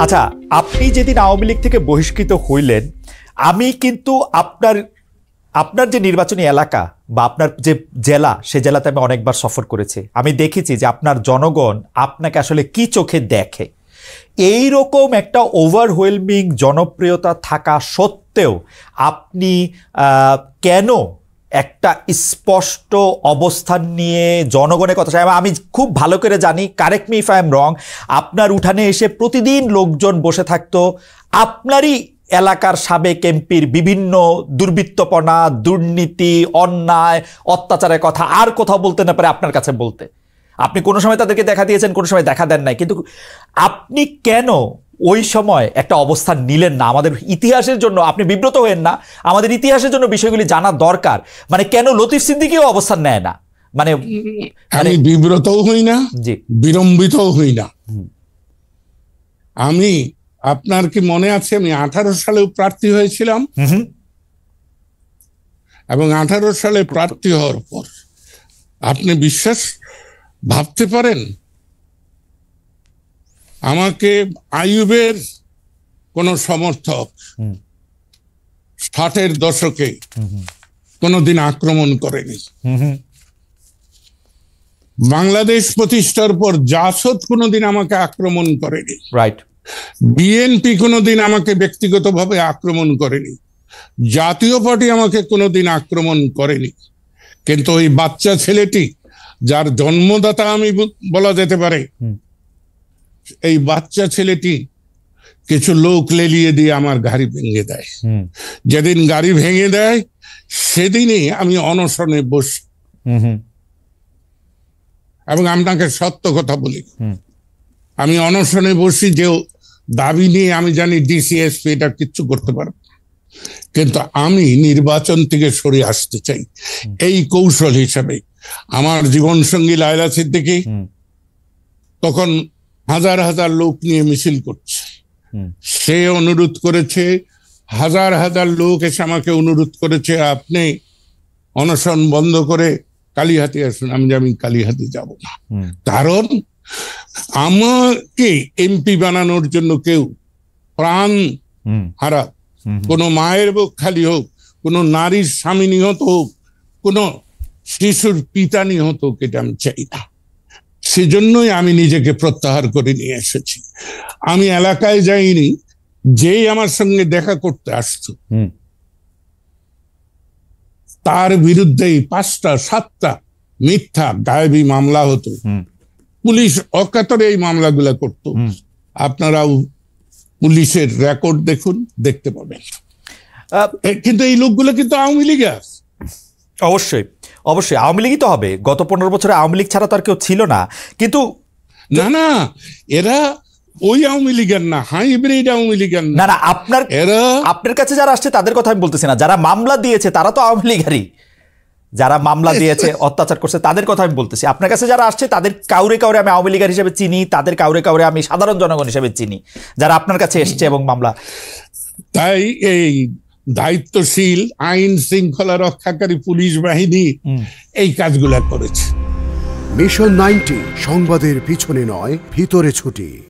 আচ্ছা, আপনি যেদিন আওয়ামী লীগ থেকে বহিষ্কৃত হইলেন, আমি কিন্তু আপনার যে নির্বাচনী এলাকা বা আপনার যে জেলা, সে জেলাতে আমি অনেকবার সফর করেছি। আমি দেখেছি যে আপনার জনগণ আপনাকে আসলে কি চোখে দেখে। এই রকম একটা ওভারওয়েলমিং জনপ্রিয়তা থাকা সত্ত্বেও আপনি কেন একটা স্পষ্ট অবস্থান নিয়ে জনগণের কথা চাই? আমি খুব ভালো করে জানি, correct me if I am রং, আপনার উঠানে এসে প্রতিদিন লোকজন বসে থাকতো আপনারই এলাকার সাবেক এমপির বিভিন্ন দুর্বৃত্তপনা, দুর্নীতি, অন্যায়, অত্যাচারের কথা আর কোথাও বলতে না পারে আপনার কাছে বলতে। আপনি কোনো সময় তাদেরকে দেখা দিয়েছেন, কোনো সময় দেখা দেন নাই, কিন্তু আপনি কেন ওই সময় একটা অবস্থান নিলেন না? আমাদের ইতিহাসের জন্য আপনি বিব্রত হয়েন না, আমাদের ইতিহাসের জন্য বিষয়গুলি জানা দরকার। মানে কেন লতিফ সিদ্দিকীও অবস্থান নেয় না? মানে আমি বিব্রতও হই না, বিড়ম্বিতও হই না। আমি, আপনার কি মনে আছে, আমি 18 সালেও প্রার্থী হয়েছিলাম এবং 18 সালে প্রার্থী হওয়ার পর আপনি ভাবতে পারেন আমাকে আইয়ুবের কোন সমর্থক 60-এর দশকে কোনোদিন আক্রমণ করেনি। বাংলাদেশ প্রতিষ্ঠার পর জাসদ কোনোদিন আমাকে আক্রমণ করেনি। রাইট। বিএনপি কোনোদিন আমাকে ব্যক্তিগতভাবে আক্রমণ করেনি। জাতীয় পার্টি আমাকে কোনোদিন আক্রমণ করেনি। কিন্তু ওই বাচ্চা ছেলেটি, যার জন্মদাতা আমি বলা যেতে পারে, এই বাচ্চা ছেলেটি কিছু লোক লেলিয়ে দিয়ে আমার গাড়ি ভেঙে দেয়। যেদিন গাড়ি ভেঙে দেয় সেদিনই আমি অনশনে বসি। এবং আপনাকে সত্য কথা বলি, আমি অনশনে বসি যে দাবি নিয়ে আমি জানি ডিসিএসপি এটা কিচ্ছু করতে পারবে, কিন্তু আমি নির্বাচন থেকে সরে আসতে চাই। এই কৌশল হিসাবে আমার জীবন সঙ্গী লায়লা সিদ্দিকী তখন হাজার হাজার লোক নিয়ে মিছিল করছে। সে অনুরোধ করেছে, হাজার হাজার লোক এসে আমাকে অনুরোধ করেছে, আপনি অনশন বন্ধ করে কালীহাতি আসুন। আমি কালীহাতি যাব না, কারণ আমাকে এমপি বানানোর জন্য কেউ প্রাণ হারাক, কোনো মায়ের বুক খালি হোক, কোনো নারীর স্বামী নিহত হোক, কোনো শিশুর পিতা নিহত হোক, এটা আমি চাই না। সেজন্যই আমি নিজেকে প্রত্যাহার করে নিয়ে এসেছি। আমি এলাকায় যাইনি, যেই আমার সঙ্গে দেখা করতে আসতো তার বিরুদ্ধেই 5টা 7টা মিথ্যা গায়েবী মামলা হতো। পুলিশ অকাতরে এই মামলাগুলা করতো। আপনারাও পুলিশের রেকর্ড দেখুন, দেখতে পাবেন। কিন্তু এই লোকগুলো কিন্তু আওয়ামী লীগ। অবশ্যই অবশ্যই আওয়ামী লীগই তো হবে। গত 15 বছরে আওয়ামী লীগ ছাড়া তো আর কেউ ছিল না। কিন্তু না, এরা ওই আওয়ামী লীগের না, হাইব্রিড আওয়ামী লীগের না। না, আপনার কাছে যারা আসছে তাদের কথা আমি বলতেছি না। যারা মামলা দিয়েছে তারা তো আওয়ামী লীগেরই। যারা মামলা দিয়েছে, অত্যাচার করছে, তাদের কথা আমি বলতেছি। আপনার কাছে যারা আসছে তাদের কাউরে কাউরে আমি আওয়ামী লীগের হিসেবে চিনি, তাদের কাউরে কাউরে আমি সাধারণ জনগণ হিসেবে চিনি, যারা আপনার কাছে এসছে এবং মামলা। তাই এই দায়িত্বশীল আইন শৃঙ্খলা রক্ষাকারী পুলিশ বাহিনী এই কাজগুলা করেছে। মিশন 90 সংবাদের পিছনে নয়, ভিতরে ছুটি।